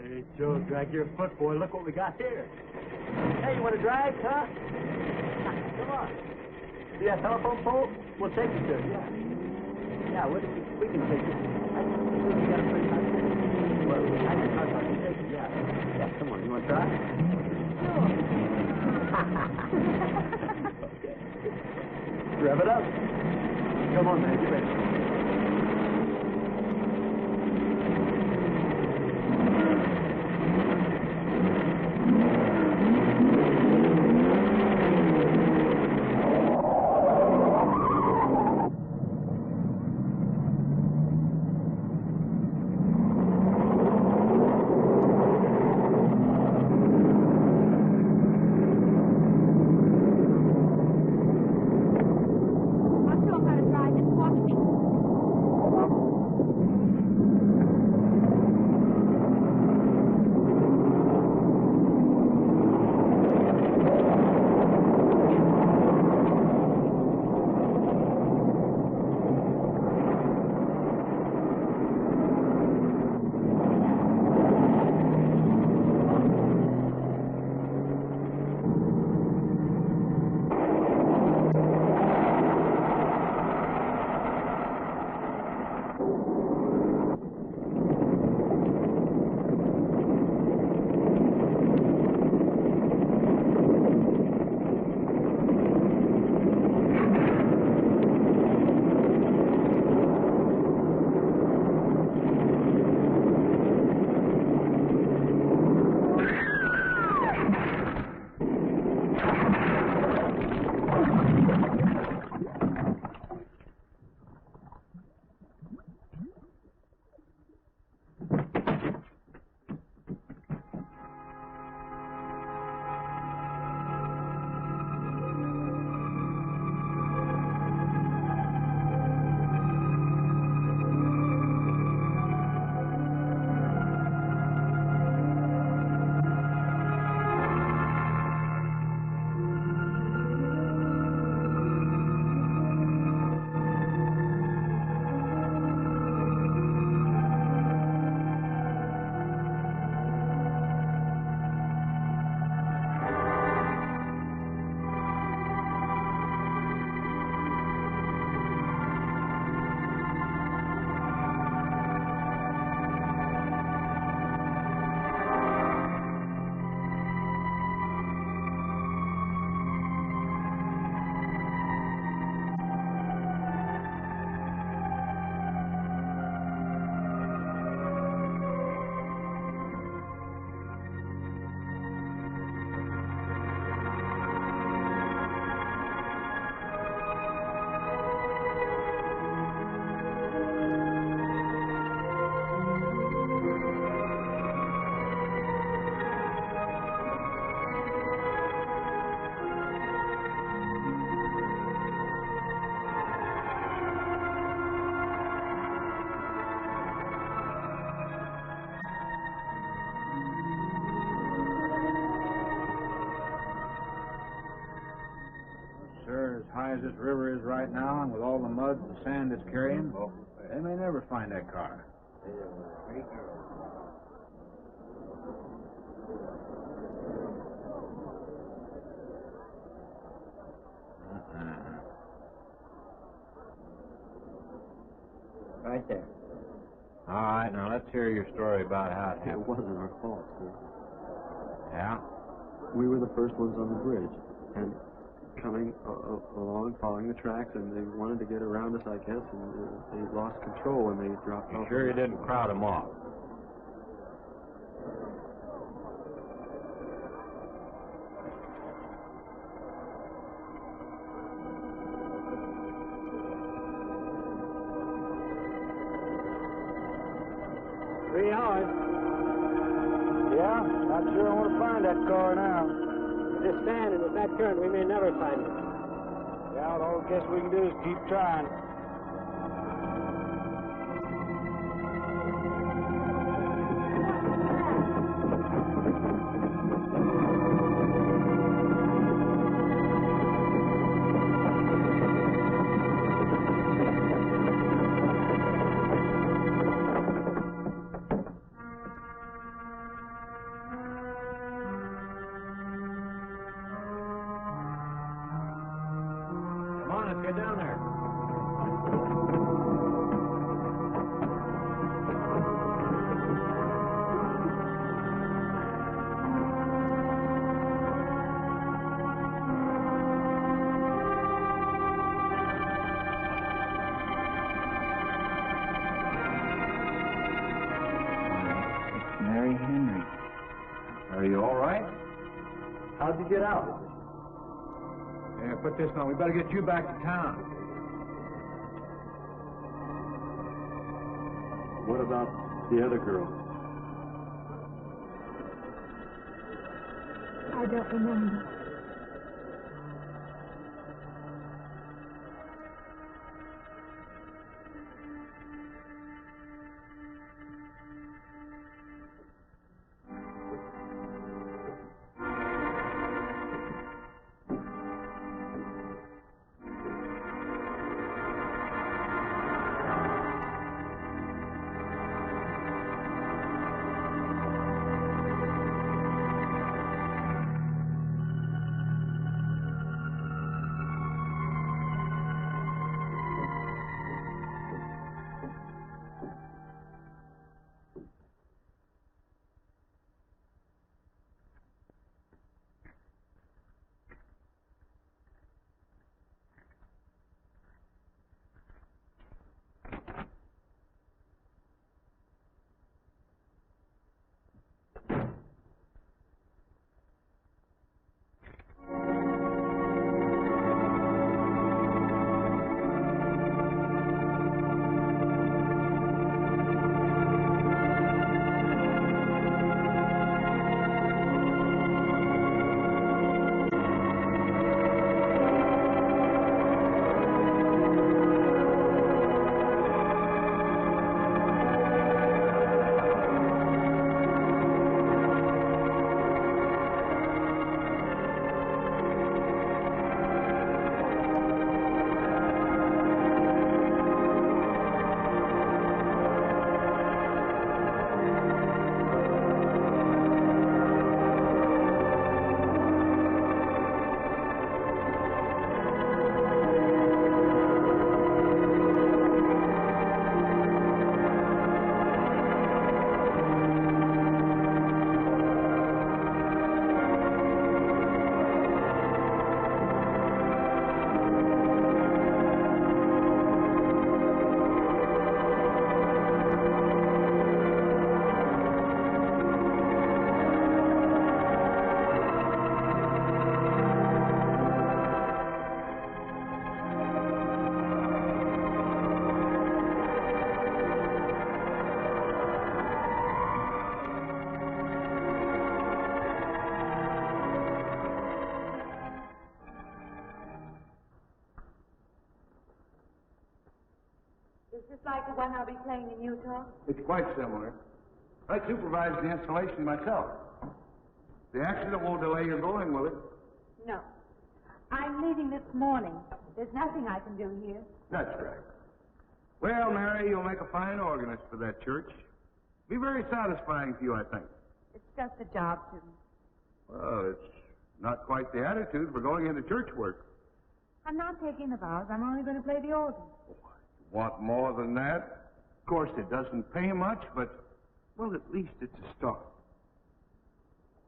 Hey, Joe, drag your foot, boy. Look what we got here. Hey, you want to drag, huh? Come on. See that telephone pole? We'll take you to it, yeah. Yeah, we can take you. I think we got a pretty high ticket. Well, I just thought I could take it, yeah. Yeah, come on. You want to try? Sure. Okay. Rev it up. Come on, man. Get ready. High as this river is right now, and with all the mud and sand it's carrying, well, they may never find that car. Right there. All right, now let's hear your story about how it It happened. wasn't our fault, sir. Yeah? We were the first ones on the bridge, and coming along, following the tracks, and they wanted to get around us, I guess, and they lost control when they dropped off. You sure you didn't crowd them off? $3. Yeah, not sure I want to find that car now. Just standing with that current, we may never find it. Yeah, all I guess we can do is keep trying. get down there. Are you all right? How'd you get out? Yeah, put this on. We better get you back to town. What about the other girl? I don't remember. Is this like the one I'll be playing in Utah? It's quite similar. I supervised the installation myself. The accident won't delay your going, will it? No. I'm leaving this morning. There's nothing I can do here. That's right. Well, Mary, you'll make a fine organist for that church. Be very satisfying to you, I think. It's just a job to me. Well, it's not quite the attitude for going into church work. I'm not taking the vows. I'm only going to play the organ. Want more than that? Of course, it doesn't pay much, but, well, at least it's a start.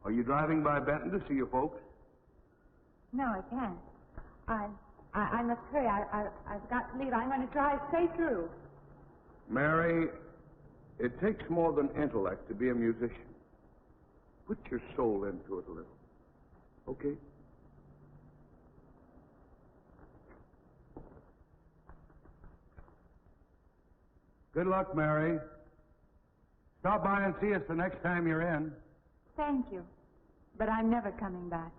Are you driving by Benton to see your folks? No, I can't. I must hurry. I've got to leave. I'm going to drive straight through. Mary, it takes more than intellect to be a musician. Put your soul into it a little. Okay? Good luck, Mary. Stop by and see us the next time you're in. Thank you. But I'm never coming back.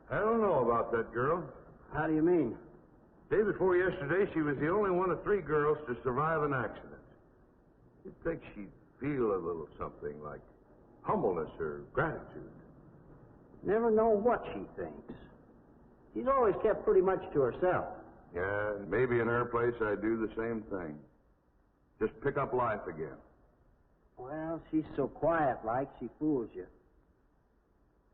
I don't know about that girl. How do you mean? Day before yesterday, she was the only one of 3 girls to survive an accident. You'd think she'd feel a little something like humbleness or gratitude. Never know what she thinks. She's always kept pretty much to herself. Yeah, and maybe in her place I'd do the same thing. Just pick up life again. Well, she's so quiet-like, she fools you.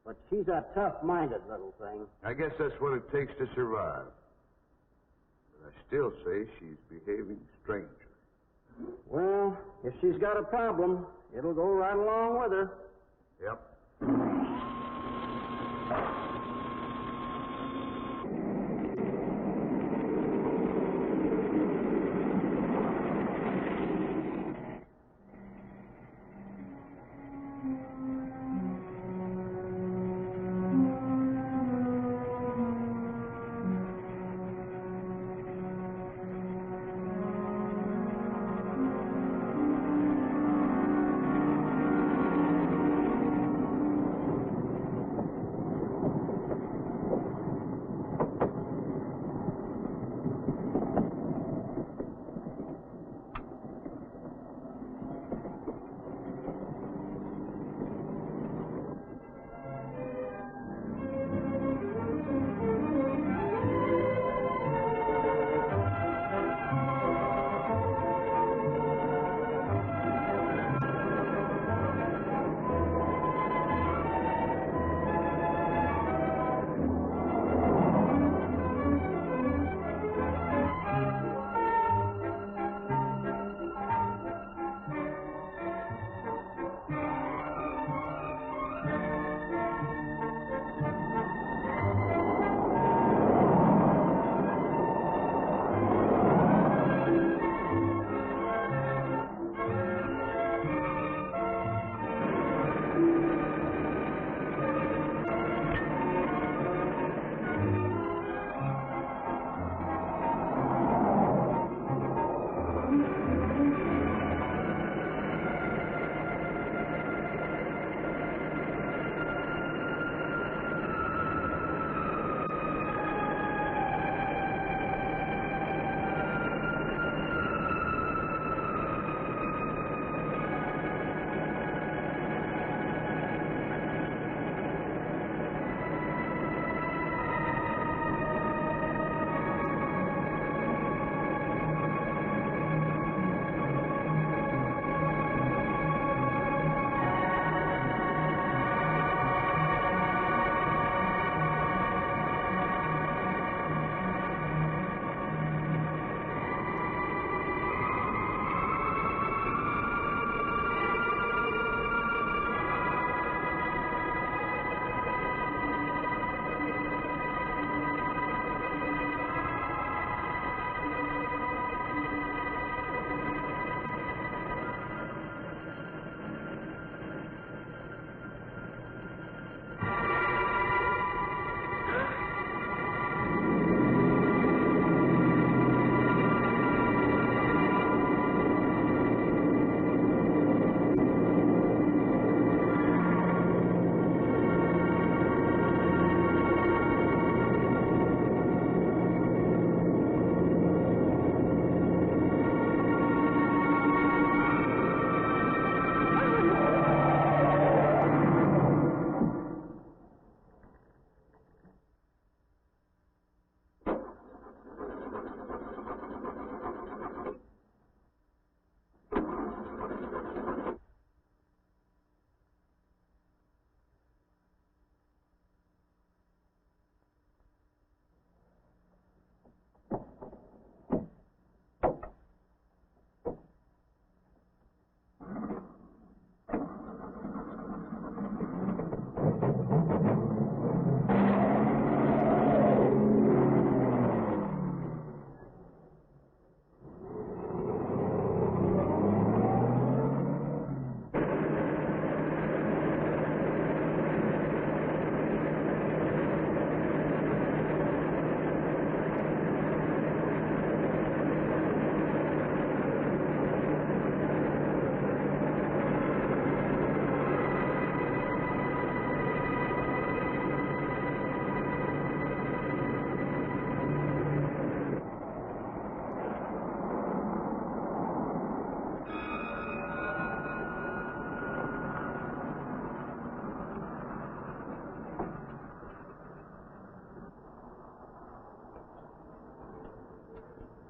But she's a tough-minded little thing. I guess that's what it takes to survive. But I still say she's behaving strangely. Well, if she's got a problem, it'll go right along with her. Yep.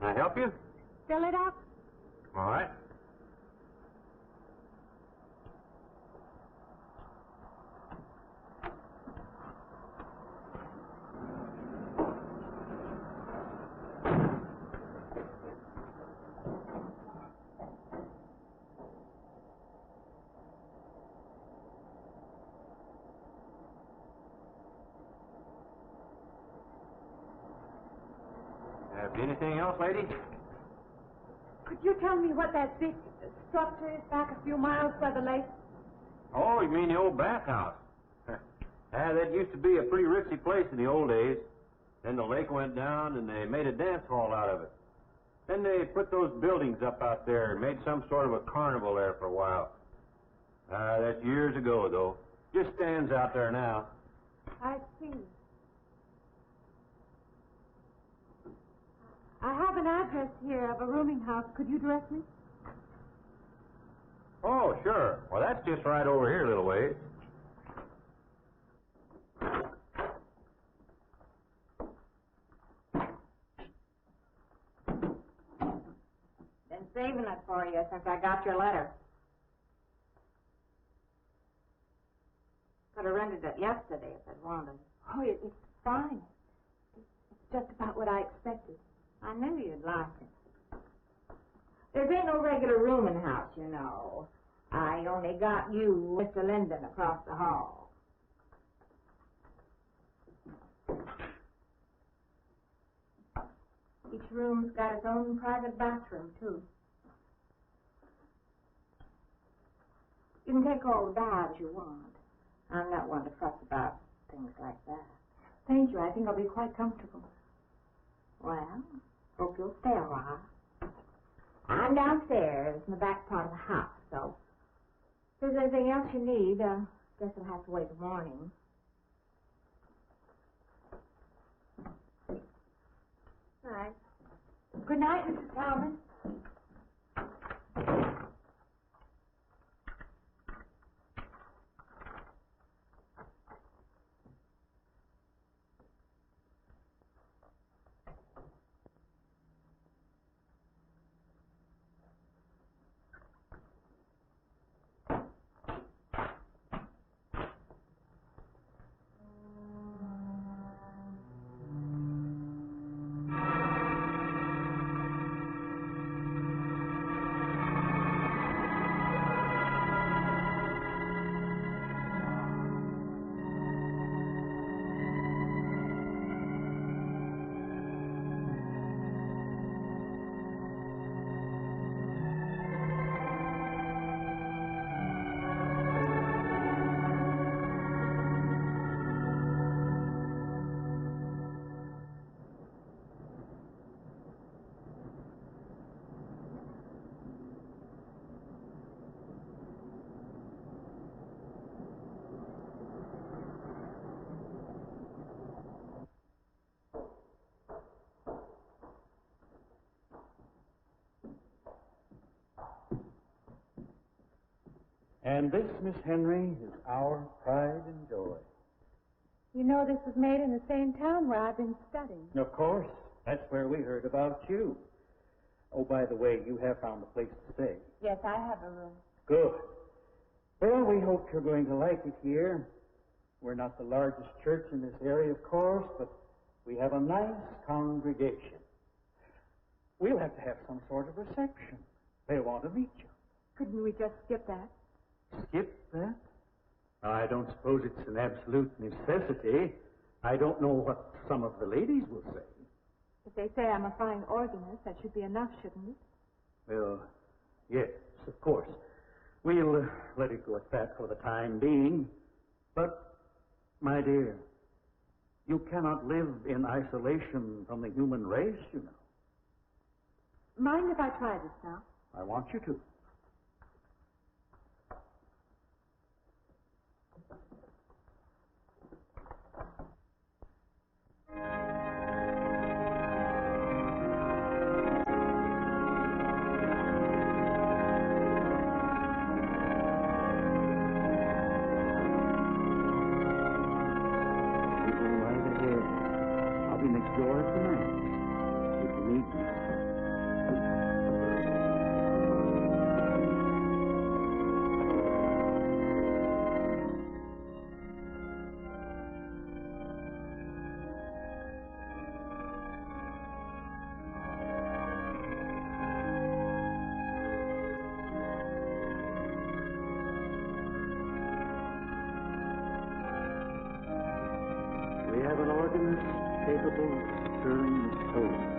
I help you? Fill it up? All right. Anything else, lady? Could you tell me what that big structure is back a few miles by the lake? Oh, you mean the old bathhouse? That used to be a pretty ritzy place in the old days. Then the lake went down and they made a dance hall out of it. Then they put those buildings up out there and made some sort of a carnival there for a while. That's years ago, though. Just stands out there now. I see. I have an address here of a rooming house. Could you direct me? Oh, sure. Well, that's just right over here a little ways. Been saving it for you since I got your letter. Could have rented it yesterday if I'd wanted. Oh, it's fine. It's just about what I expected. I knew you'd like it. There ain't no regular rooming house, you know. I only got you, Mr. Linden, across the hall. Each room's got its own private bathroom, too. You can take all the baths you want. I'm not one to fuss about things like that. Thank you. I think I'll be quite comfortable. Well, hope you'll stay a while. I'm downstairs in the back part of the house, so if there's anything else you need, guess I'll have to wait till morning. All right. Good night, Mrs. Talman. And this, Miss Henry, is our pride and joy. You know this was made in the same town where I've been studying. Of course. That's where we heard about you. Oh, by the way, you have found a place to stay. Yes, I have a room. Good. Well, we hope you're going to like it here. We're not the largest church in this area, of course, but we have a nice congregation. We'll have to have some sort of reception. They'll want to meet you. Couldn't we just skip that? Skip that? I don't suppose it's an absolute necessity. I don't know what some of the ladies will say. If they say I'm a fine organist, that should be enough, shouldn't it? Well, yes, of course. We'll let it go at that for the time being. But, my dear, you cannot live in isolation from the human race, you know. Mind if I try this now? I want you to. I'll be next door tonight, if you need me. We have an organist capable of stirring the soul.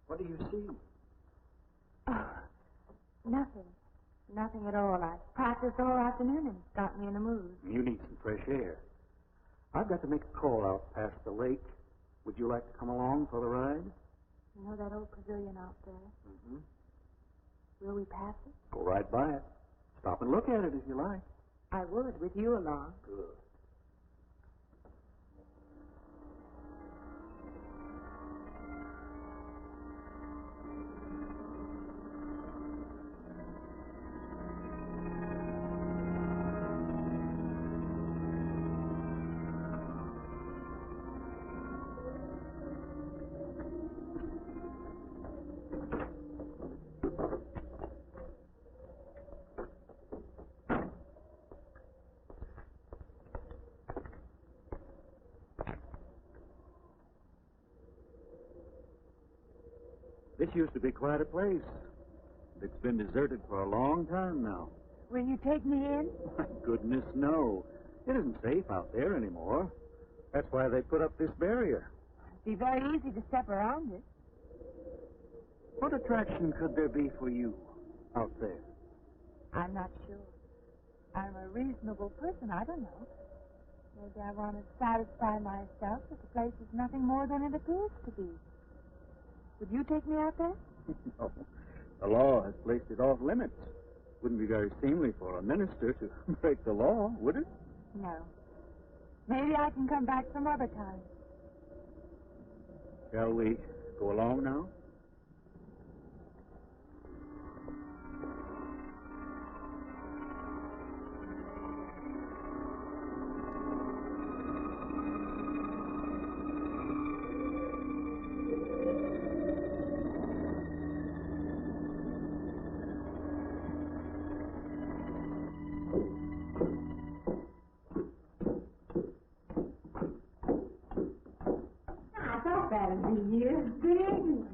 What do you see? Oh, nothing. Nothing at all. I practiced all afternoon and it's got me in the mood. You need some fresh air. I've got to make a call out past the lake. Would you like to come along for the ride? You know that old pavilion out there? Mm-hmm. Will we pass it? Go right by it. Stop and look at it if you like. I would, with you along. Good. This used to be quite a place. It's been deserted for a long time now. Will you take me in? My goodness, no. It isn't safe out there anymore. That's why they put up this barrier. It'd be very easy to step around it. What attraction could there be for you out there? I'm not sure. I'm a reasonable person. I don't know. Maybe I want to satisfy myself that the place is nothing more than it appears to be. Would you take me out there? No. The law has placed it off limits. Wouldn't be very seemly for a minister to break the law, would it? No. Maybe I can come back some other time. Shall we go along now? That'd be you. Good evening.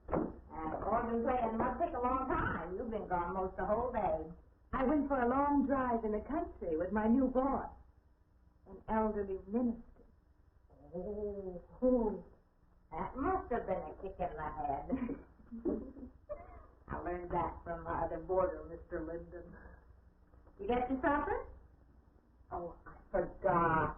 Organ playing must take a long time. You've been gone most the whole day. I went for a long drive in the country with my new boss, an elderly minister. Oh, that must have been a kick in the head. I learned that from my other boarder, Mr. Linden. You get your supper? Oh, I forgot.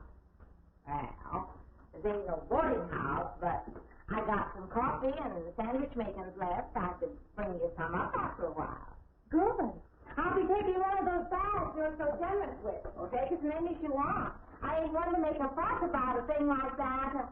Well, there ain't no boarding house, but I got some coffee and sandwich makings left. I could bring you some up after a while. Good. I'll be taking one of those baths you're so generous with. Well, take as many as you want. I ain't one to make a fuss about a thing like that.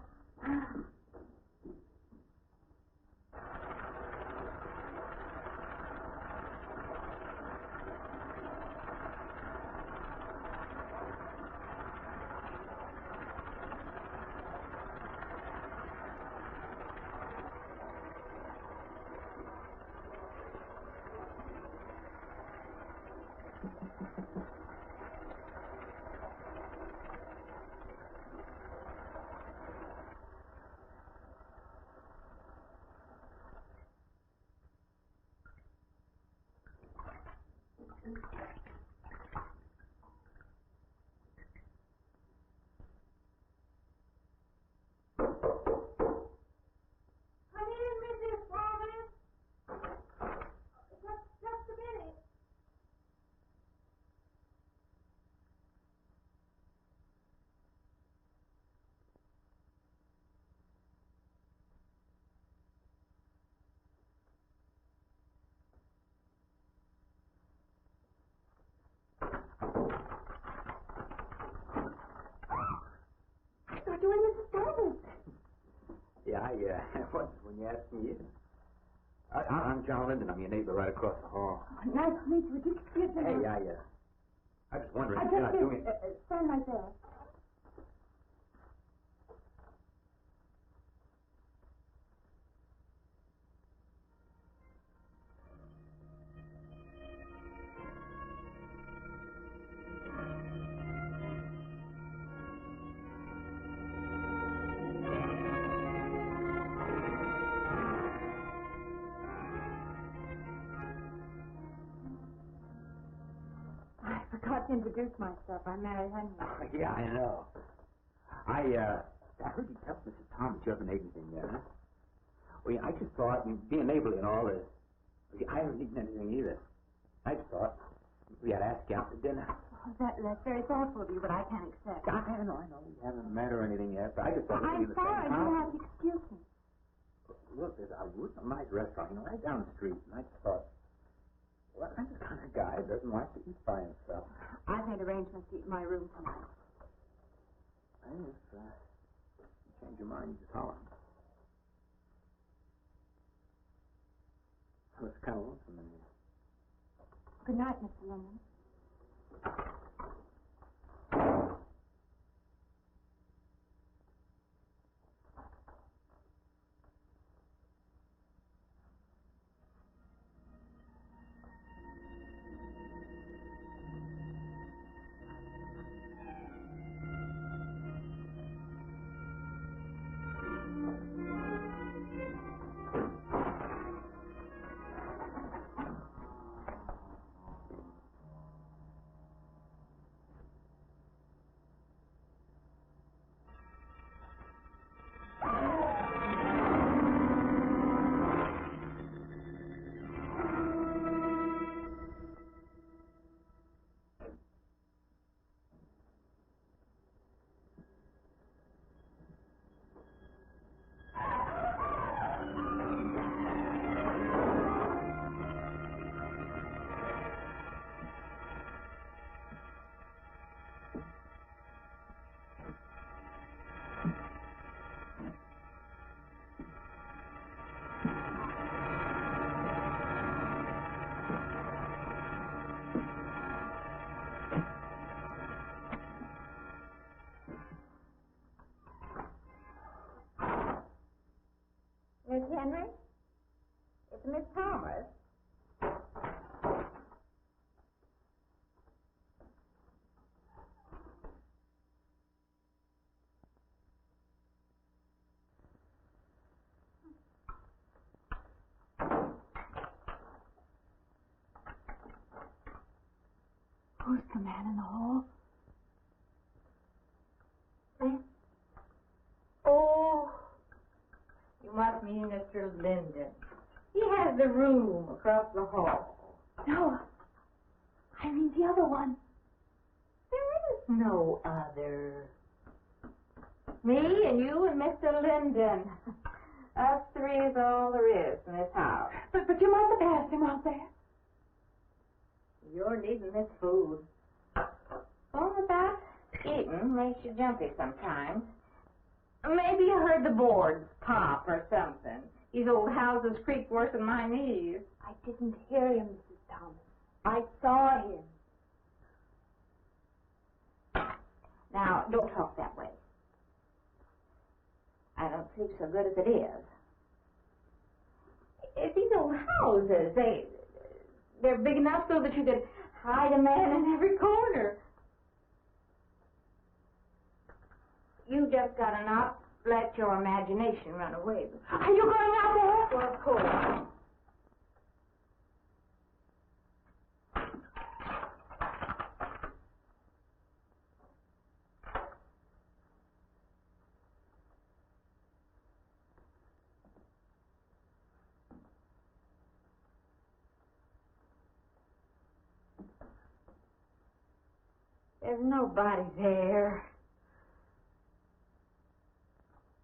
Yeah, what, when you asked me in? I'm John Linden. I'm your neighbor right across the hall. Oh, nice to meet you. Would you excuse me? Hey, I was wondering if you're not doing... Stand right there. I forgot to introduce myself. I'm Mary Henry. Oh, yeah, I know. I heard you tell Mrs. Tom that you haven't ate anything yet, huh? Well, yeah, I just thought, being neighborly and all, I haven't eaten anything either. I just thought we had to ask you out to dinner. Oh, that's very thoughtful of you, but I can't accept. I know. We haven't met or anything yet, but I just thought I'm sorry. You'll have to excuse me. Look, there's a nice restaurant, right down the street, and I just thought, well, I'm the kind of guy that doesn't like to eat by himself. I've made arrangements to eat in my room tonight. Well, if you change your mind, you just holler. I was kind of lonesome in here. Good night, Mr. Linden. Miss Henry? It's Miss Thomas. Who's the man in the hall? Oh, you must mean Mr. Linden. He has the room across the hall. No, I mean the other one. There is no other. Me and you and Mr. Linden. Us three is all there is in this house. But you must have asked him out there. You're needing this food. All about eating makes you jumpy sometimes. Maybe you heard the boards pop or something. These old houses creak worse than my knees. I didn't hear him, Mrs. Thomas. I saw him. Now, don't talk that way. I don't sleep so good as it is. It's these old houses, they're big enough so that you could hide a man in every corner. You just gotta not let your imagination run away with you. Are you going out there? Well, of course. There's nobody there.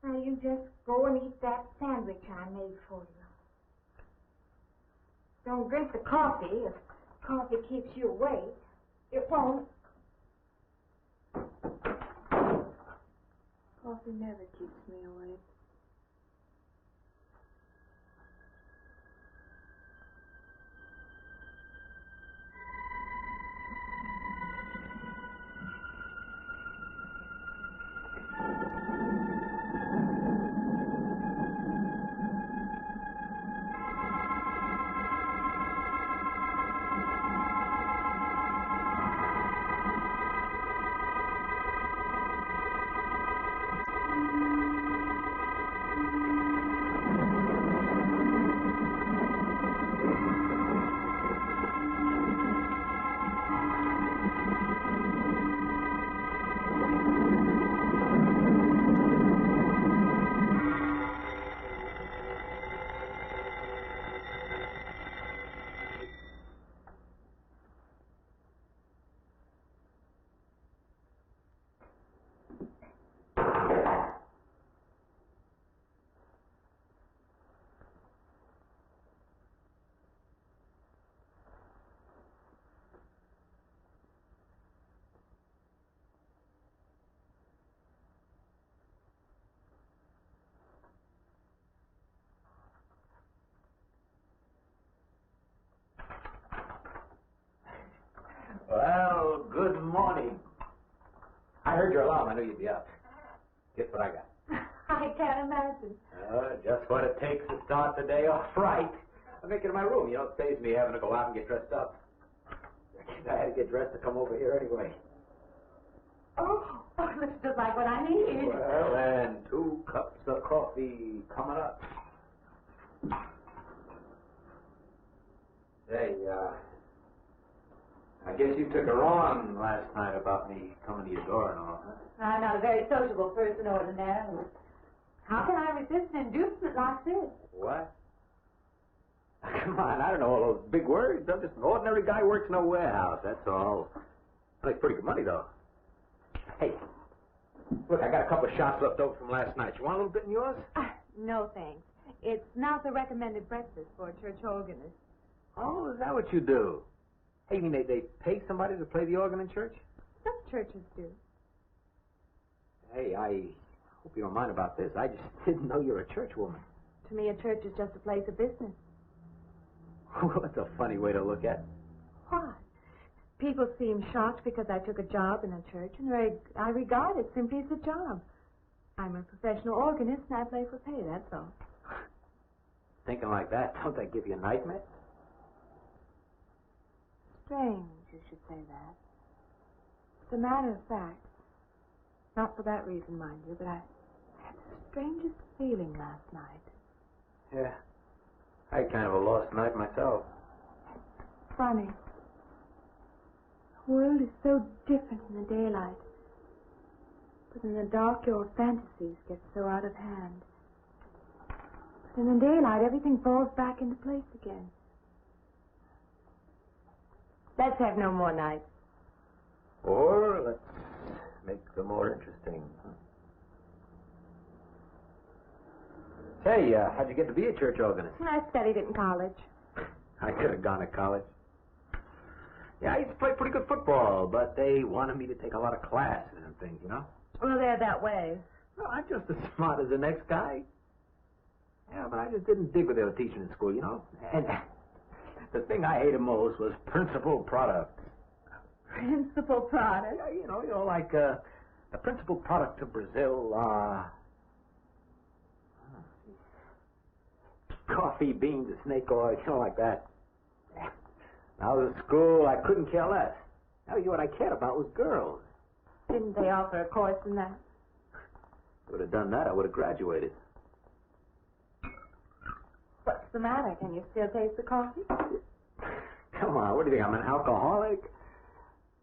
Now, you just go and eat that sandwich I made for you. Don't drink the coffee. If coffee keeps you awake, it won't. Coffee never keeps me awake. Well, good morning. I heard your alarm. I knew you'd be up. Guess what I got? I can't imagine. Just what it takes to start the day off right. I make it in my room. You know, it saves me having to go out and get dressed up. I had to get dressed to come over here anyway. Oh, looks just like what I need. Well, and 2 cups of coffee coming up. Hey, I guess you took her on last night about me coming to your door and all, huh? I'm not a very sociable person ordinarily. How can I resist an inducement like this? What? Come on, I don't know all those big words. I'm just an ordinary guy who works in a warehouse, that's all. I make pretty good money, though. Hey, look, I got a couple of shots left over from last night. You want a little bit in yours? No, thanks. It's not the recommended breakfast for a church organist. Oh, is that what you do? Hey, you mean they pay somebody to play the organ in church? Some churches do. Hey, I hope you don't mind about this. I just didn't know you're a church woman. To me, a church is just a place of business. Well, that's a funny way to look at it. Why? People seem shocked because I took a job in a church, and I regard it simply as a job. I'm a professional organist, and I play for pay, that's all. Thinking like that, don't that give you a nightmare? Strange you should say that. As a matter of fact, not for that reason, mind you, but I had the strangest feeling last night. Yeah. I had kind of a lost night myself. Funny. The world is so different in the daylight. But in the dark, your fantasies get so out of hand. But in the daylight, everything falls back into place again. Let's have no more nights. Or let's make them more interesting. Hey, how'd you get to be a church organist? I studied it in college. I could have gone to college. Yeah, I used to play pretty good football, but they wanted me to take a lot of classes and things, you know? Well, they're that way. Well, I'm just as smart as the next guy. Yeah, but I just didn't dig what they were teaching in school, you know? And the thing I hated most was principal product. Principal product? Yeah, you know, like the principal product of Brazil, coffee, beans, snake oil, you know, like that. When I was at school, I couldn't care less. Now, what I cared about was girls. Didn't they offer a course in that? If I would have done that, I would have graduated. What's the matter? Can you still taste the coffee? Come on, what do you think, I'm an alcoholic?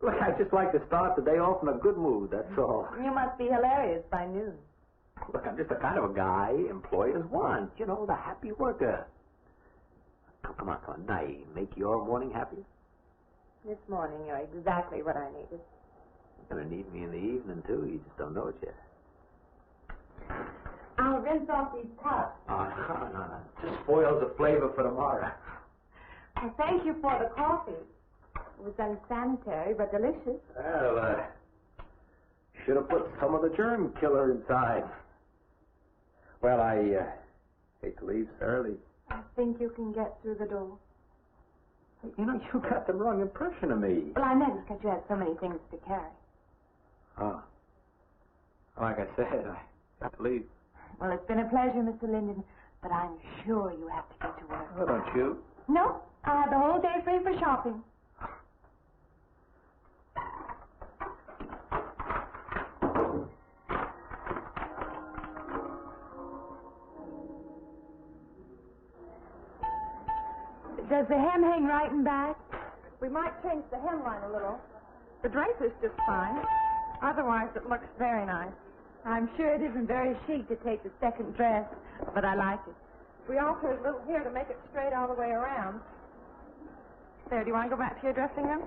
Look, I just like to start the day off in a good mood, that's all. You must be hilarious by noon. Look, I'm just the kind of a guy employers want. You know, the happy worker. Come on. Now, make your morning happy? This morning, you're exactly what I needed. You're going to need me in the evening, too. You just don't know it yet. I'll rinse off these cups. Oh, no. Just spoils the flavor for tomorrow. Well, thank you for the coffee. It was unsanitary, but delicious. Well, should have put some of the germ killer inside. Well, I hate to leave so early. I think you can get through the door. You know, you got the wrong impression of me. Well, I noticed that you had so many things to carry. Oh. Like I said, I got to leave. Well, it's been a pleasure, Mr. Linden, but I'm sure you have to get to work. Oh, don't you? No, I have the whole day free for shopping. Does the hem hang right and back? We might change the hemline a little. The draper's just fine. Otherwise, it looks very nice. I'm sure it isn't very chic to take the second dress, but I like it. We altered a little here to make it straight all the way around. There, do you want to go back to your dressing room?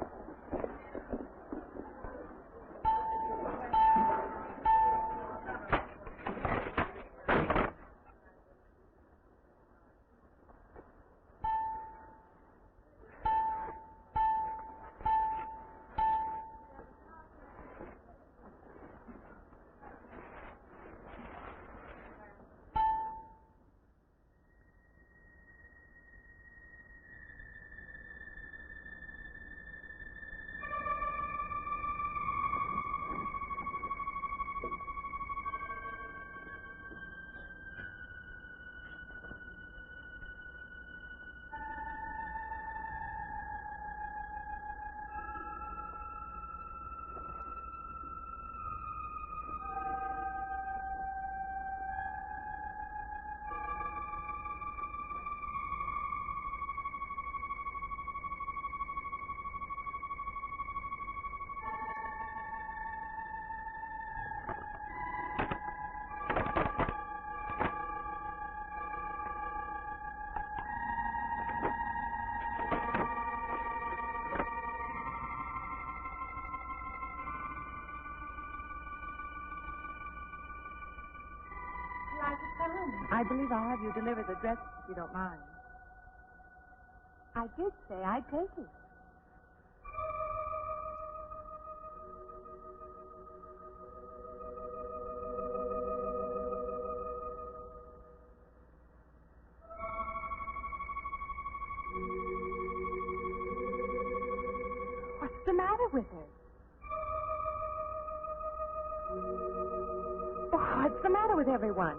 I believe I'll have you deliver the dress if you don't mind. I did say I'd take it. What's the matter with her? Oh, what's the matter with everyone?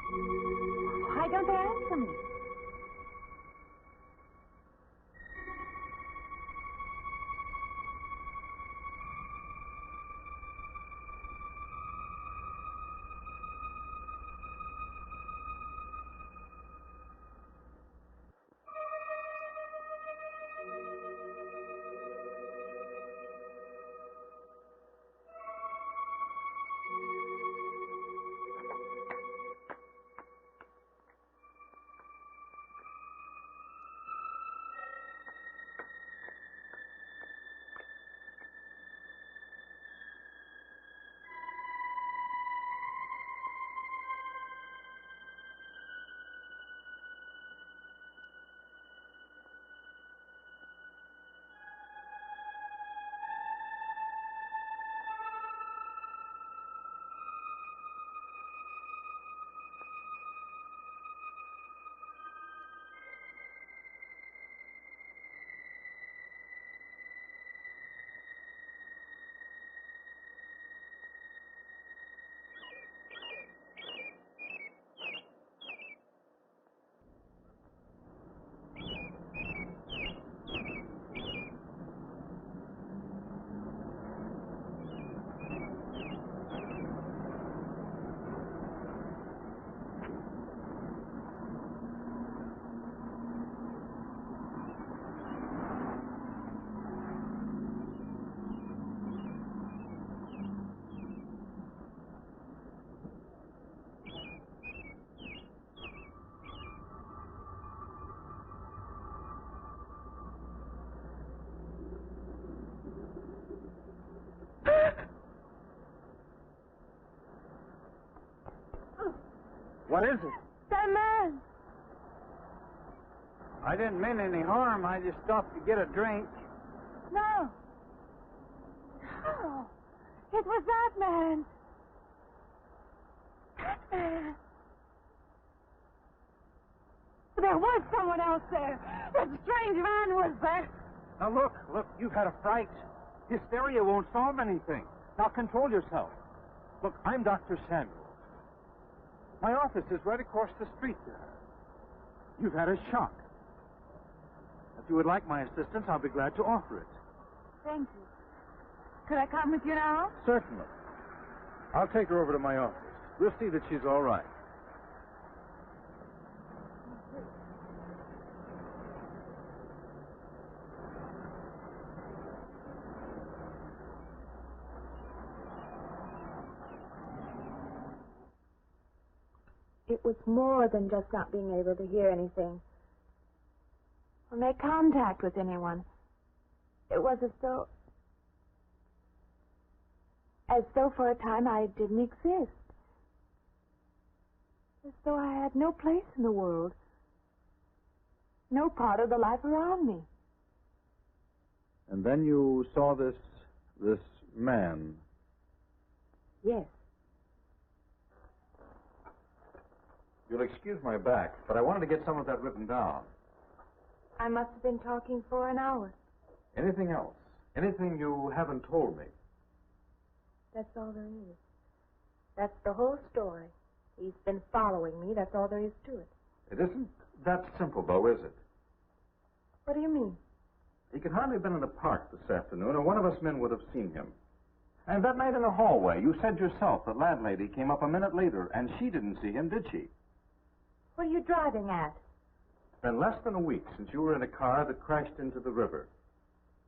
Why don't they answer me? What is it? That man. I didn't mean any harm. I just stopped to get a drink. No. Oh, it was that man. That man. There was someone else there. That strange man was there. Now, look, you've had a fright. Hysteria won't solve anything. Now, control yourself. Look, I'm Dr. Samuels. My office is right across the street there. You've had a shock. If you would like my assistance, I'll be glad to offer it. Thank you. Could I come with you now? Certainly. I'll take her over to my office. We'll see that she's all right. It was more than just not being able to hear anything or make contact with anyone. It was as though for a time I didn't exist. As though I had no place in the world. No part of the life around me. And then you saw this man. Yes. You'll excuse my back, but I wanted to get some of that written down. I must have been talking for an hour. Anything else? Anything you haven't told me? That's all there is. That's the whole story. He's been following me. That's all there is to it. It isn't that simple, though, is it? What do you mean? He could hardly have been in the park this afternoon, or one of us men would have seen him. And that night in the hallway, you said yourself the landlady came up a minute later, and she didn't see him, did she? What are you driving at? It's been less than a week since you were in a car that crashed into the river.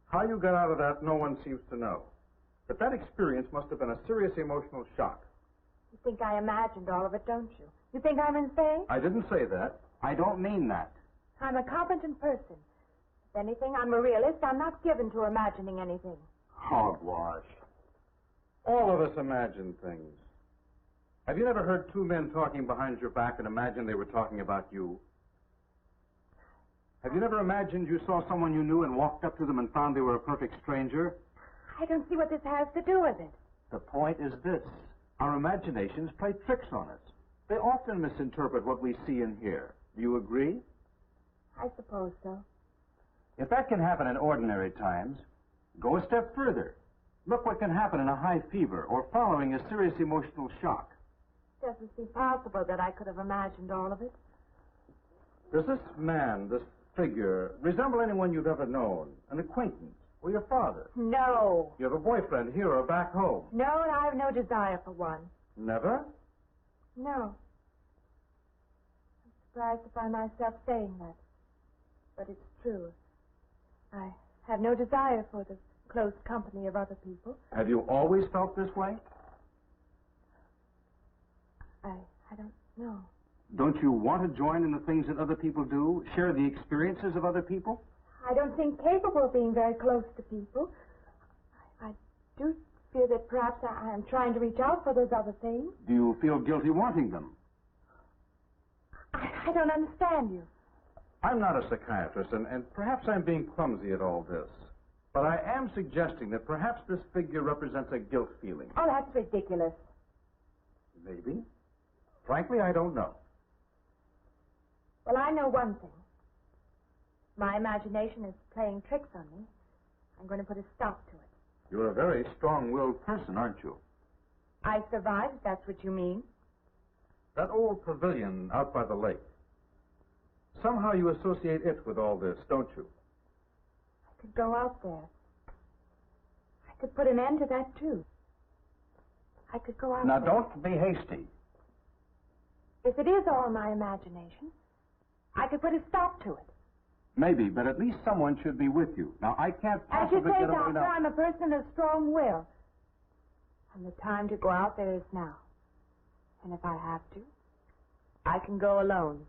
How you got out of that, no one seems to know. But that experience must have been a serious emotional shock. You think I imagined all of it, don't you? You think I'm insane? I didn't say that. I don't mean that. I'm a competent person. If anything, I'm a realist. I'm not given to imagining anything. Hogwash. All of us imagine things. Have you never heard two men talking behind your back and imagined they were talking about you? Have you never imagined you saw someone you knew and walked up to them and found they were a perfect stranger? I don't see what this has to do with it. The point is this. Our imaginations play tricks on us. They often misinterpret what we see and hear. Do you agree? I suppose so. If that can happen in ordinary times, go a step further. Look what can happen in a high fever or following a serious emotional shock. It doesn't seem possible that I could have imagined all of it. Does this man, this figure, resemble anyone you've ever known? An acquaintance? Or your father? No. You have a boyfriend here or back home? No, and I have no desire for one. Never? No. I'm surprised to find myself saying that. But it's true. I have no desire for the close company of other people. Have you always felt this way? I don't know. Don't you want to join in the things that other people do? Share the experiences of other people? I don't think capable of being very close to people. I do feel that perhaps I am trying to reach out for those other things. Do you feel guilty wanting them? I don't understand you. I'm not a psychiatrist, and perhaps I'm being clumsy at all this. But I am suggesting that perhaps this figure represents a guilt feeling. Oh, that's ridiculous. Maybe. Frankly, I don't know. Well, I know one thing. My imagination is playing tricks on me. I'm going to put a stop to it. You're a very strong-willed person, aren't you? I survived, if that's what you mean. That old pavilion out by the lake. Somehow you associate it with all this, don't you? I could go out there. I could put an end to that, too. I could go out Now, there. don't be hasty. If it is all my imagination, I could put a stop to it. Maybe, but at least someone should be with you. Now, I can't As you possibly say, get away Doctor, now. I'm a person of strong will. And the time to go out there is now. And if I have to, I can go alone.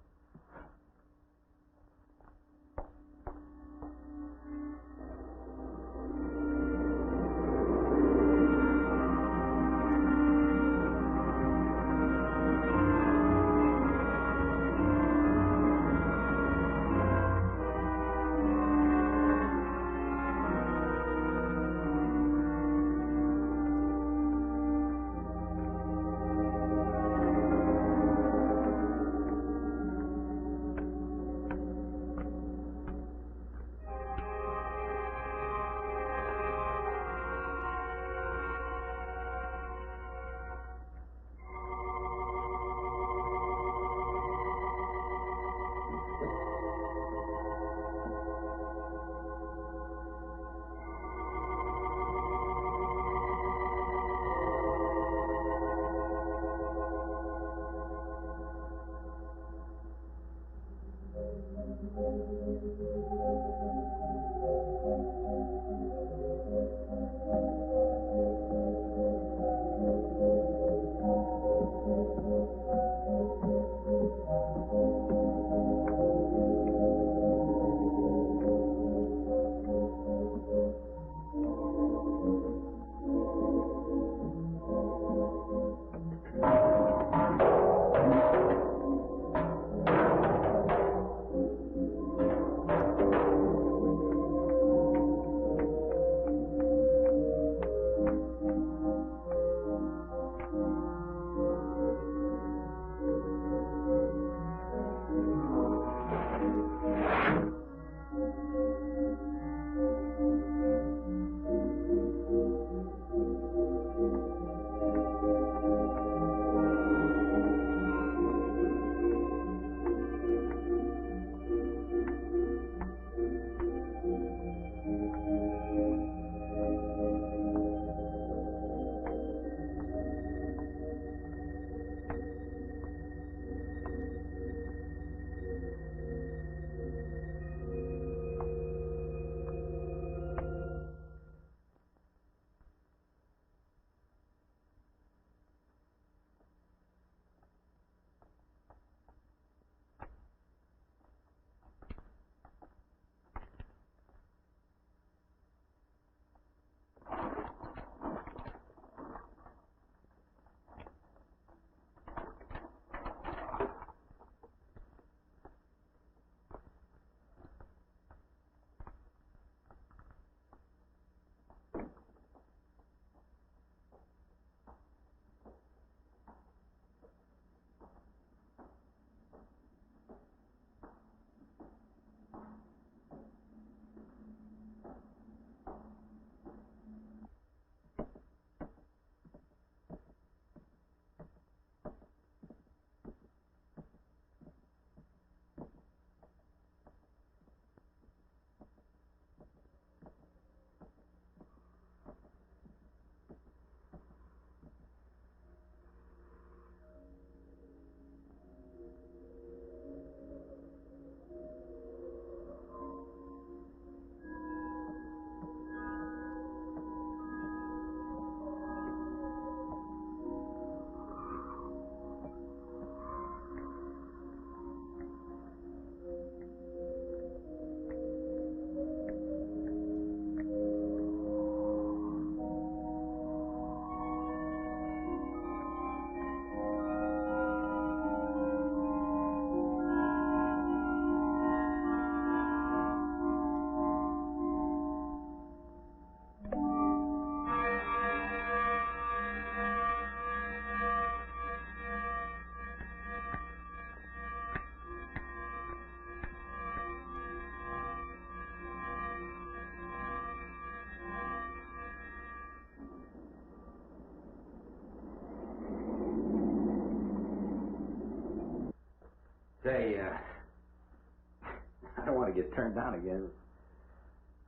want to get turned down again.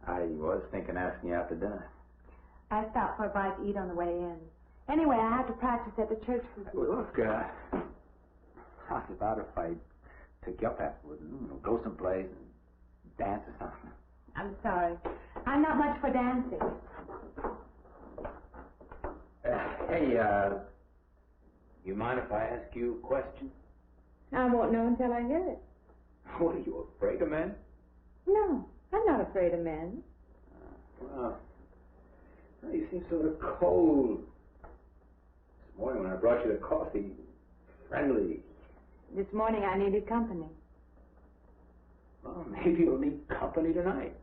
I was thinking asking you out to dinner. I stopped for a bite to eat on the way in. Anyway, I have to practice at the church for Well, look, how's about if I took you up afterwards and go someplace and dance or something? I'm sorry. I'm not much for dancing. Hey, you mind if I ask you a question? I won't know until I hear it. What, are you afraid of men? No, I'm not afraid of men. Well, you seem sort of cold. This morning when I brought you the coffee, friendly. This morning I needed company. Well, maybe you'll need company tonight.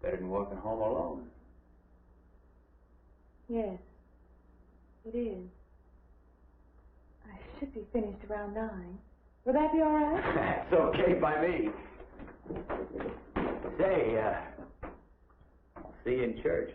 Better than walking home alone. Yes, it is. I should be finished around 9. Will that be all right? That's okay by me. Say, I'll see you in church.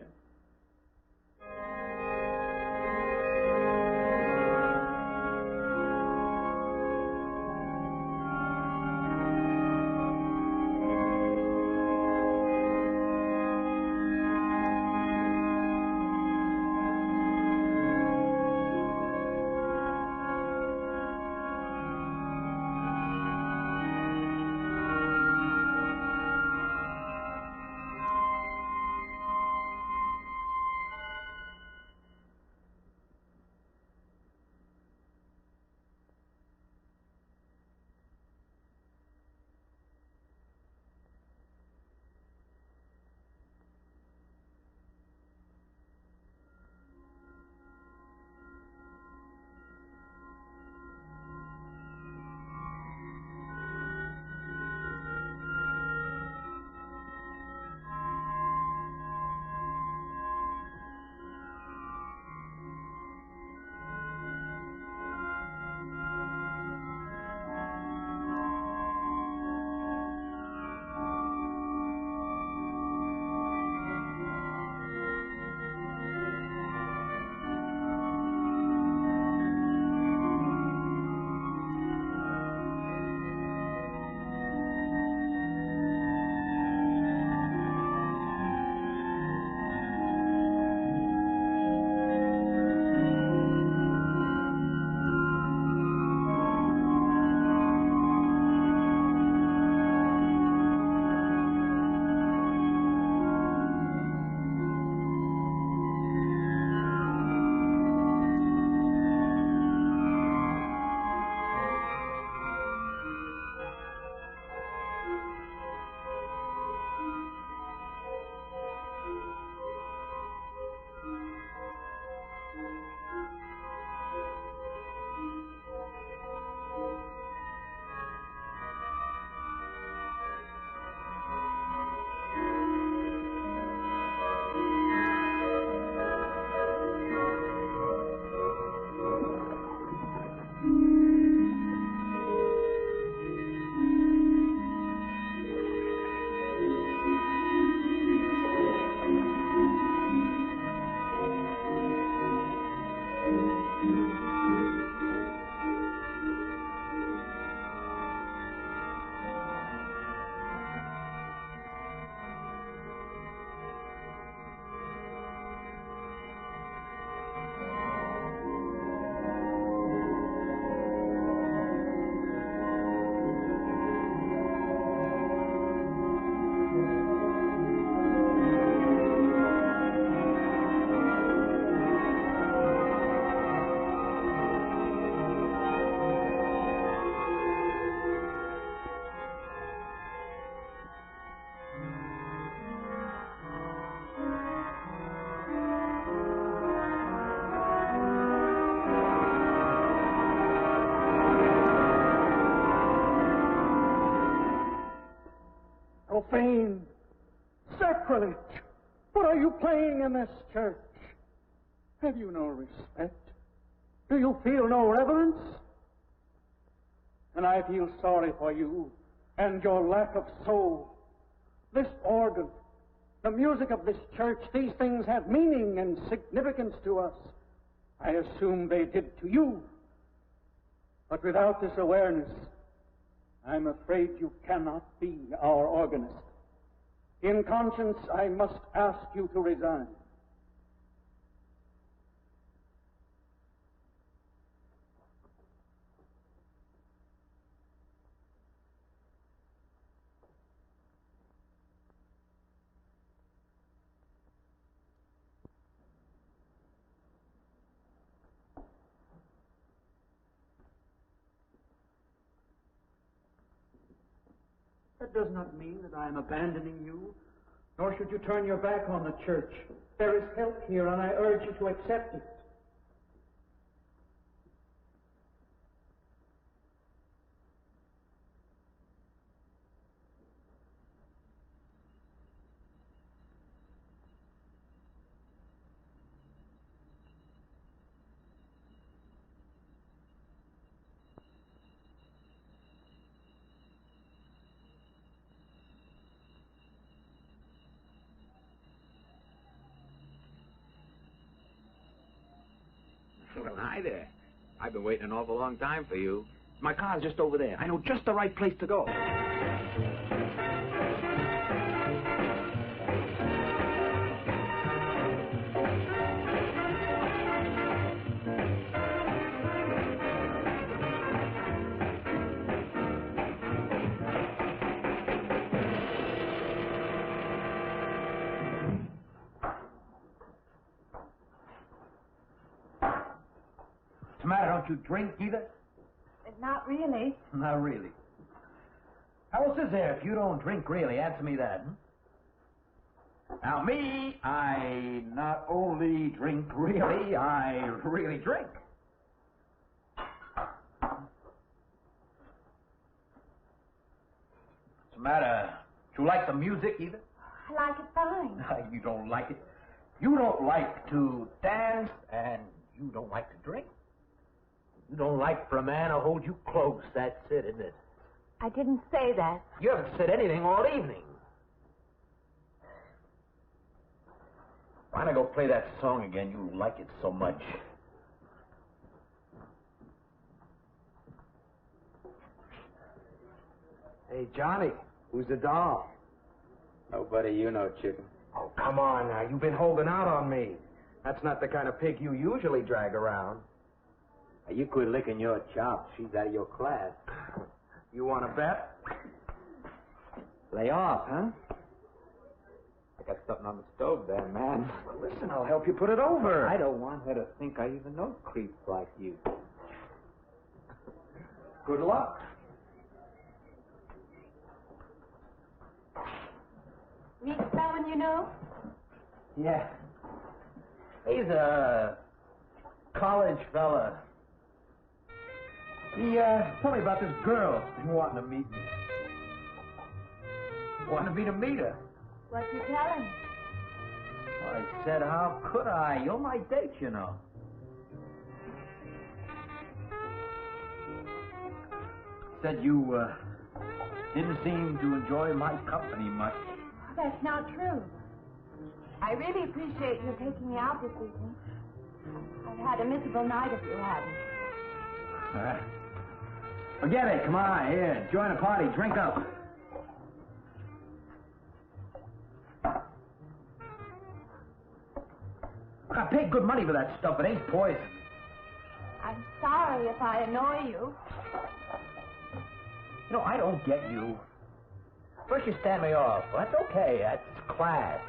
Profane, sacrilege. What are you playing in this church? Have you no respect? Do you feel no reverence? And I feel sorry for you and your lack of soul. This organ, the music of this church, these things have meaning and significance to us. I assume they did to you. But without this awareness, I'm afraid you cannot be our organist. In conscience, I must ask you to resign. That does not mean that I am abandoning you, nor should you turn your back on the church. There is help here, and I urge you to accept it. Well, hi there. I've been waiting an awful long time for you. My car's just over there. I know just the right place to go. What's the matter? Don't you drink either? Not really. Not really. How else is there if you don't drink really? Answer me that. Now, me, I not only drink really, I really drink. What's the matter? Do you like the music either? I like it fine. You don't like it. You don't like to dance, and you don't like to drink. You don't like for a man to hold you close. That's it, isn't it? I didn't say that. You haven't said anything all evening. Why don't I go play that song again? You like it so much. Hey, Johnny, who's the doll? Nobody you know, chicken. Oh, come on now. You've been holding out on me. That's not the kind of pig you usually drag around. You quit licking your chops. She's out of your class. You want to bet? Lay off, huh? I got something on the stove there, man. Well, listen, I'll help you put it over. I don't want her to think I even know creeps like you. Good luck. Meet someone you know? Yeah. He's a college fella. He told me about this girl wanting to meet me. Wanted me to meet her. What'd you tell him? Well, I said, how could I? You're my date, you know. Said you didn't seem to enjoy my company much. That's not true. I really appreciate you taking me out this evening. I've had a miserable night if you hadn't. Forget it. Come on, here. Join the party. Drink up. I paid good money for that stuff. It ain't poison. I'm sorry if I annoy you. You know, I don't get you. First you stand me off. Well, that's okay. That's class.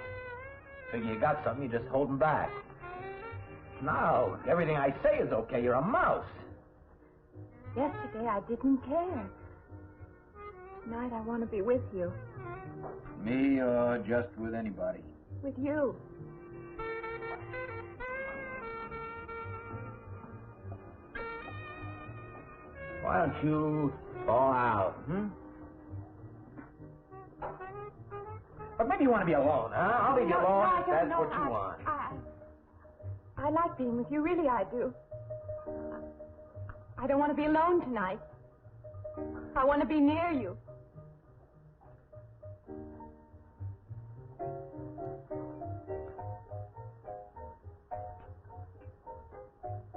Figure you got something, you're just holding back. Now, everything I say is okay. You're a mouse. Yesterday I didn't care. Tonight I want to be with you. Me or just with anybody? With you. Why don't you fall out, But maybe you want to be alone, huh? I'll leave you alone if that's what you want. I like being with you, really I do. I don't want to be alone tonight. I want to be near you.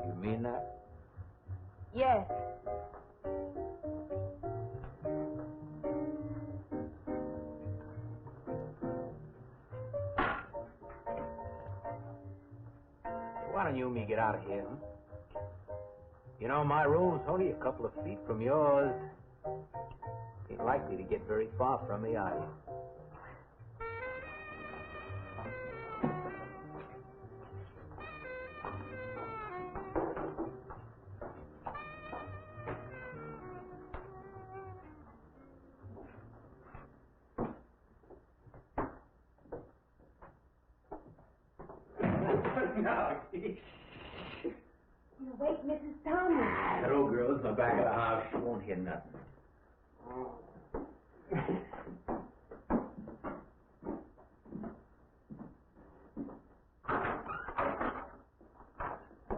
You mean that? Yes. you get out of here, huh? You know, my room's only a couple of feet from yours. Ain't likely to get very far from me, are you? No. You wake Mrs. Thomas. That old girl's in the back of the house. She won't hear nothing.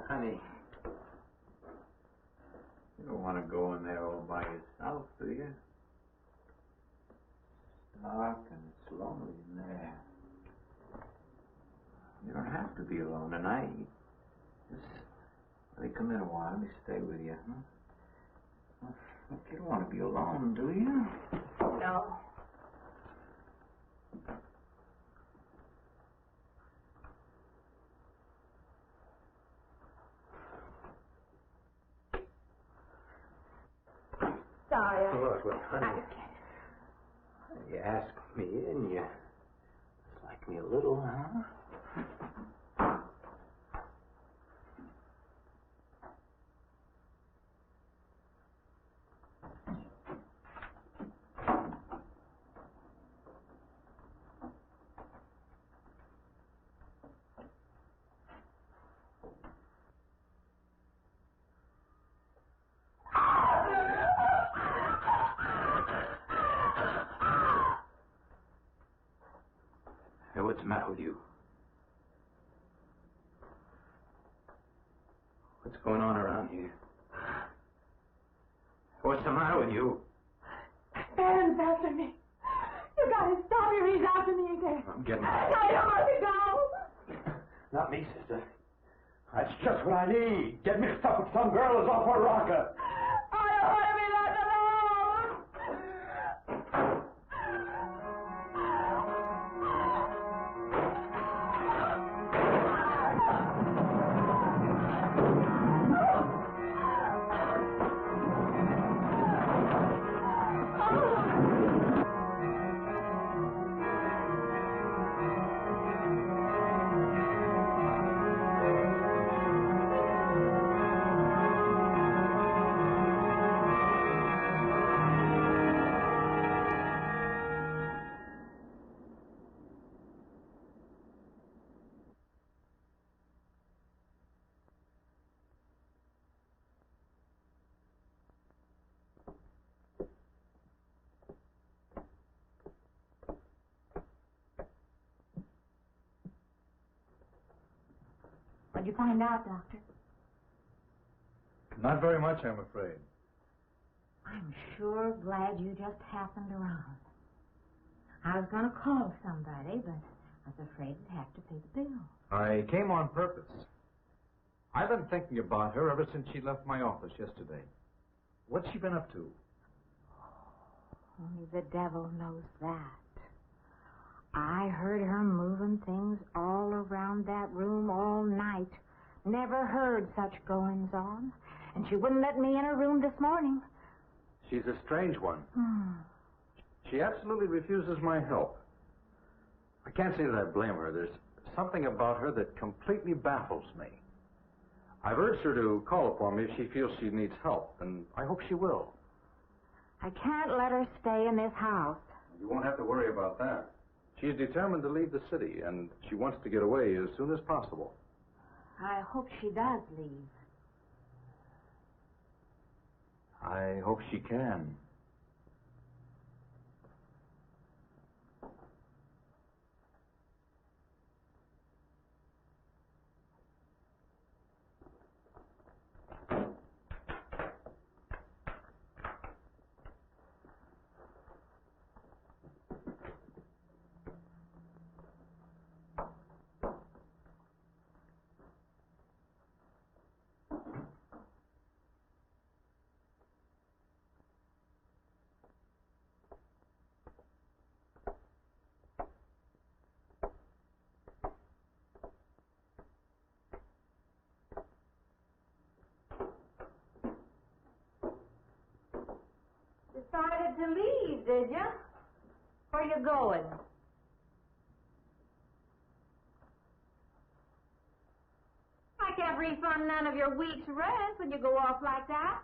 Honey, you don't want to go in there all by yourself, do you? It's dark and it's lonely in there. You don't have to be alone tonight. Just let me come in a while. Let me stay with you, huh? Look, you don't want to be alone, do you? No. Sorry. Look, honey. You asked me in, you like me a little, huh? Hey, what's the matter with you? What's going on around here? What's the matter with you? Aaron's after me. You gotta stop him. He's after me again. I'm getting... I don't want to go. Not me, sister. That's just what I need. Get mixed up with some girl who's off her rocker. I don't want to be left alone. What'd you find out, Doctor? Not very much, I'm afraid. I'm sure glad you just happened around. I was going to call somebody, but I was afraid I'd have to pay the bill. I came on purpose. I've been thinking about her ever since she left my office yesterday. What's she been up to? Only the devil knows that. I heard her moving things all around that room all night. Never heard such goings on. And she wouldn't let me in her room this morning. She's a strange one. She absolutely refuses my help. I can't say that I blame her. There's something about her that completely baffles me. I've urged her to call upon me if she feels she needs help, and I hope she will. I can't let her stay in this house. You won't have to worry about that. She's determined to leave the city, and she wants to get away as soon as possible. I hope she does leave. I hope she can. Decided to leave, did you? Where you going? I can't refund none of your week's rent when you go off like that.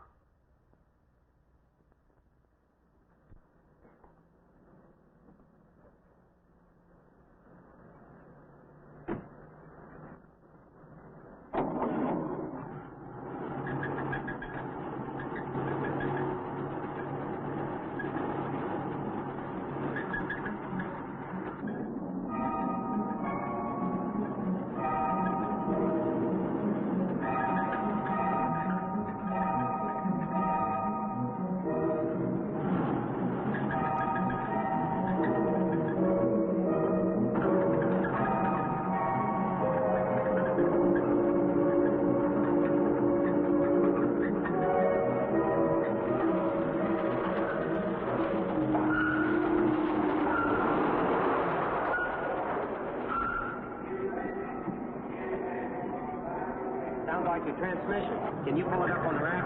Sounds like your transmission. Can you pull it up on the rack?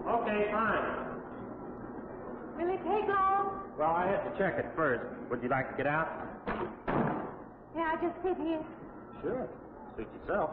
Okay, fine. Will it take long? Well, I have to check it first. Would you like to get out? Yeah, just sit here. Sure. Suit yourself.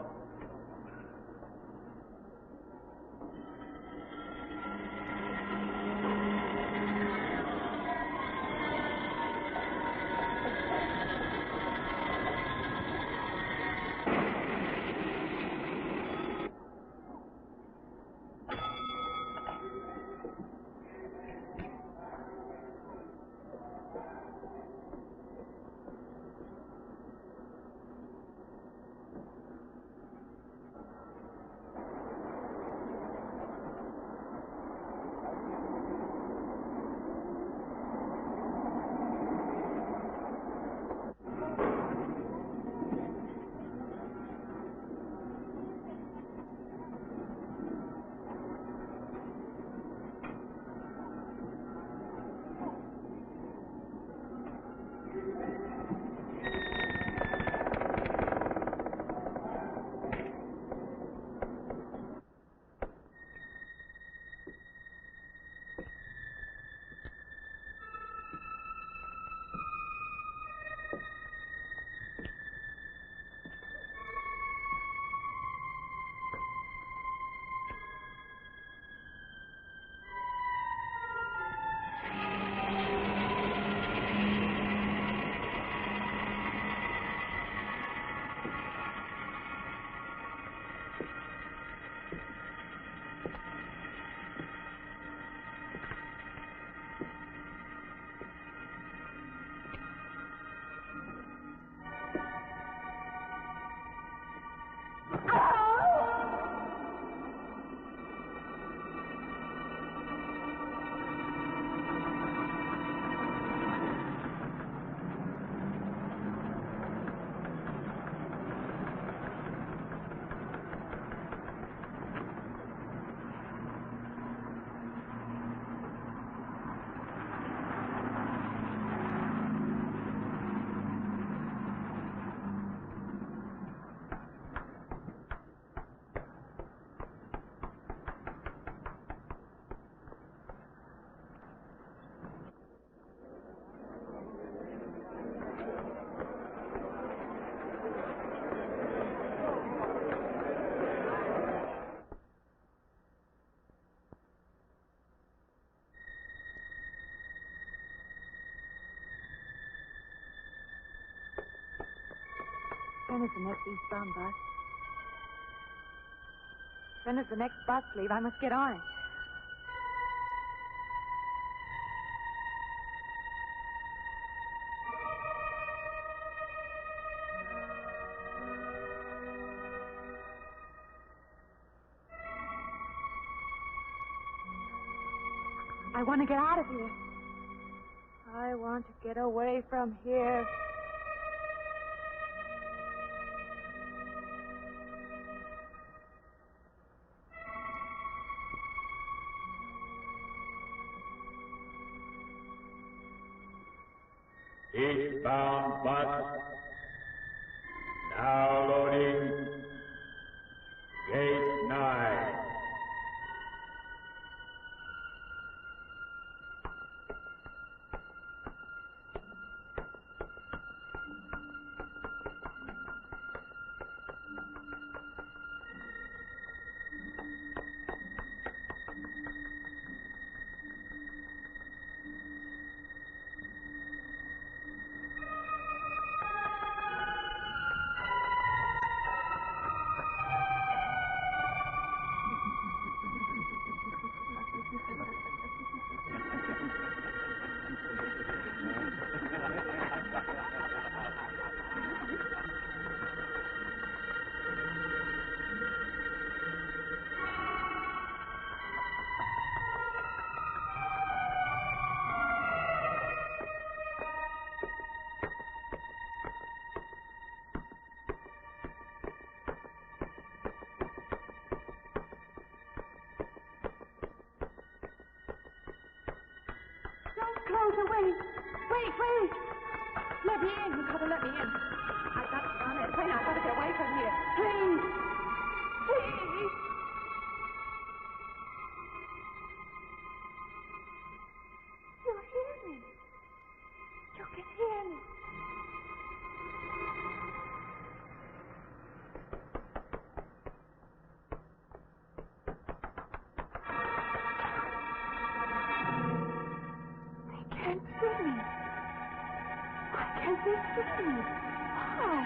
When is the next eastbound bus? When does the next bus leave? I must get on it. I want to get out of here. I want to get away from here. Eastbound bus. Now loading. Gate 9. Wait! Let me in. You gotta let me in. I've got to get on that train. I've got to get away from here. Please! You hear me? You can hear me. They can't see me. Why can't they see me? Why?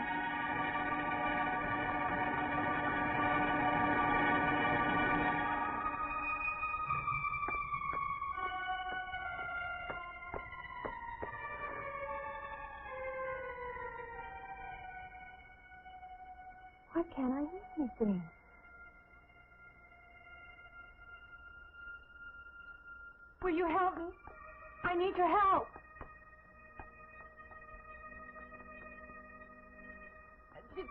Why can't I hear anything? Will you help me? I need your help.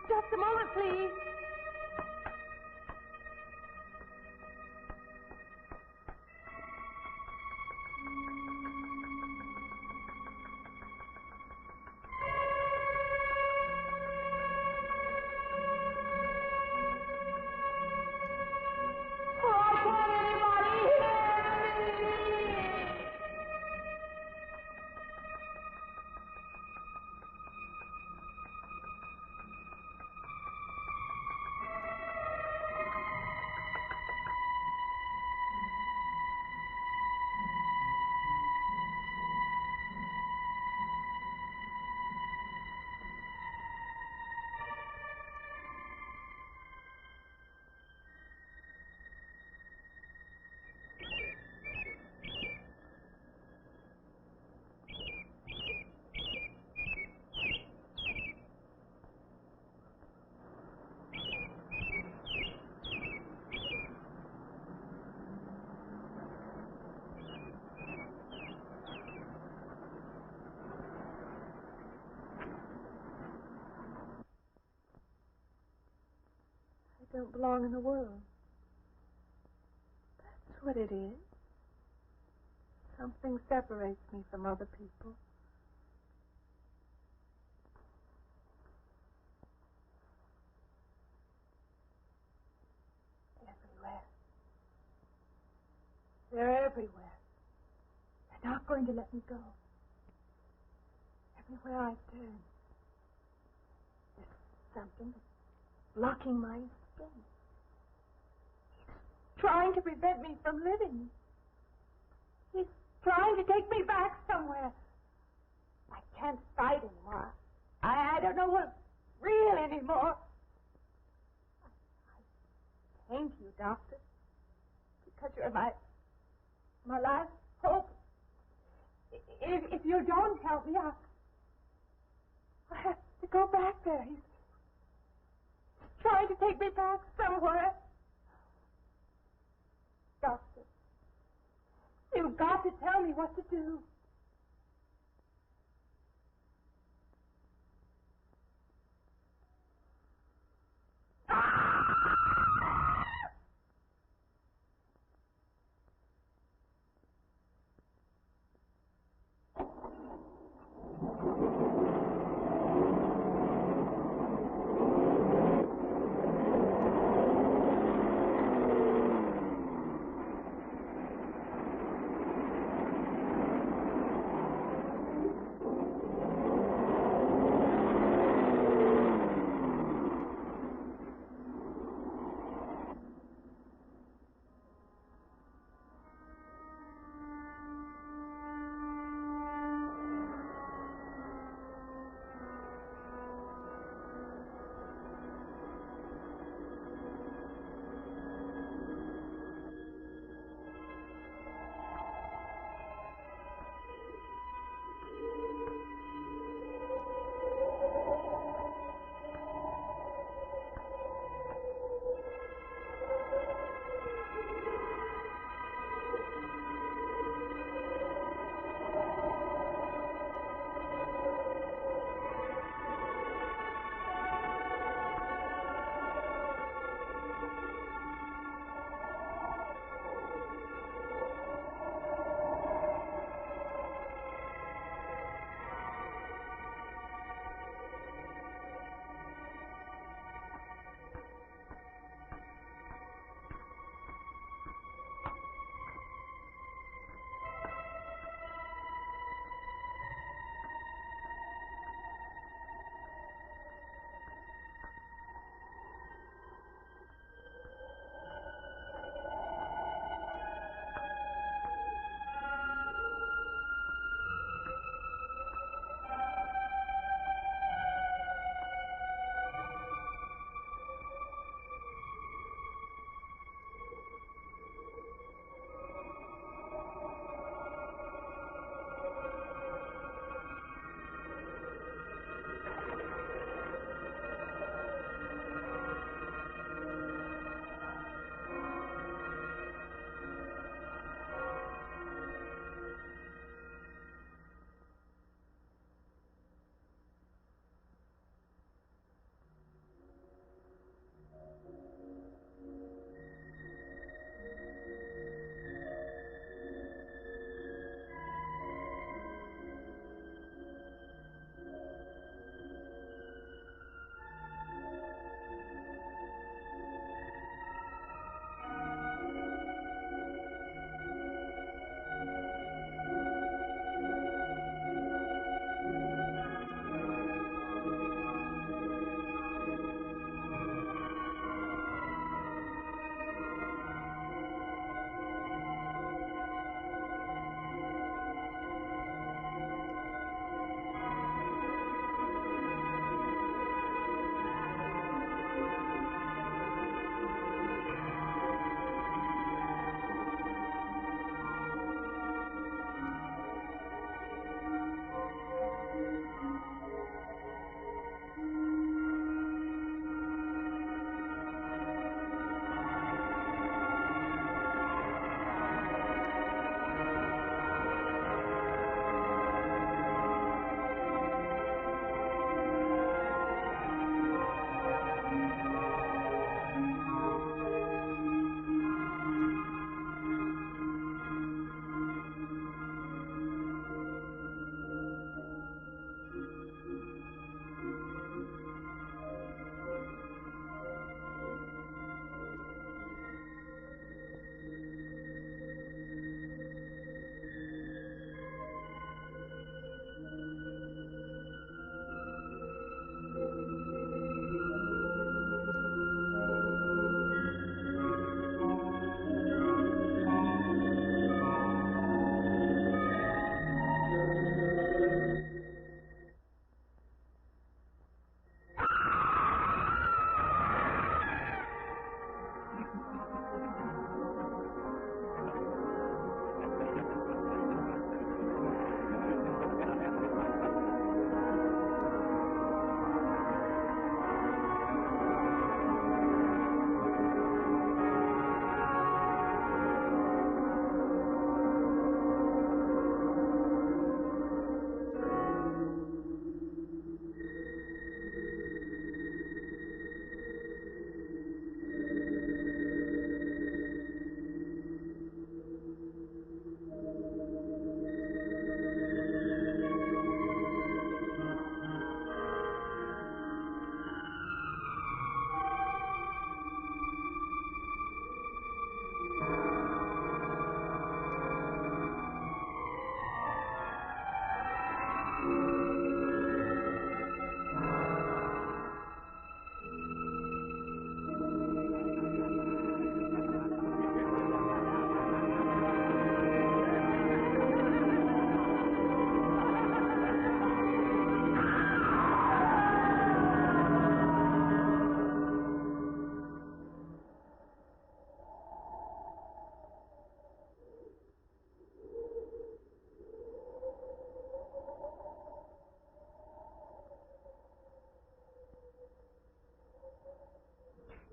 Just a moment, please. I don't belong in the world. That's what it is. Something separates me from other people. Everywhere. They're everywhere. They're not going to let me go. Everywhere I turn, there's something that's blocking my skin. He's trying to prevent me from living. He's trying to take me back somewhere. I can't fight anymore. I don't know what's real anymore. I thank you, Doctor, because you're my last hope. If you don't help me, I have to go back there. He's trying to take me back somewhere. Doctor, you've got to tell me what to do.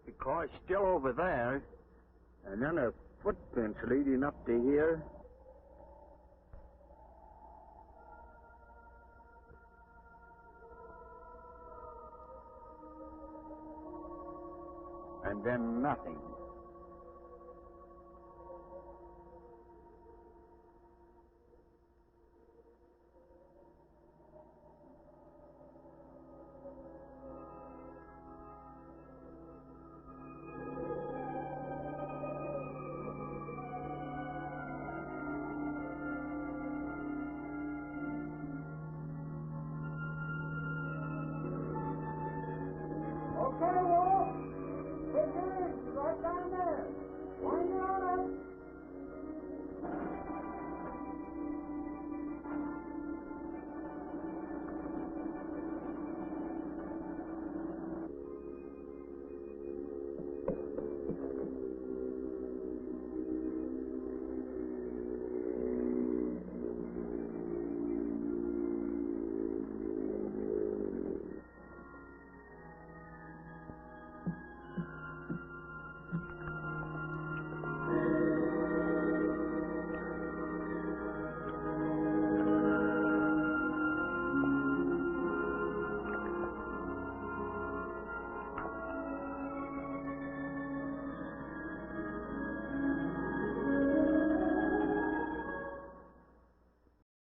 The car's still over there, and then a footprints leading up to here. And then nothing. Okay, Wolf. Take it easy. Right down there.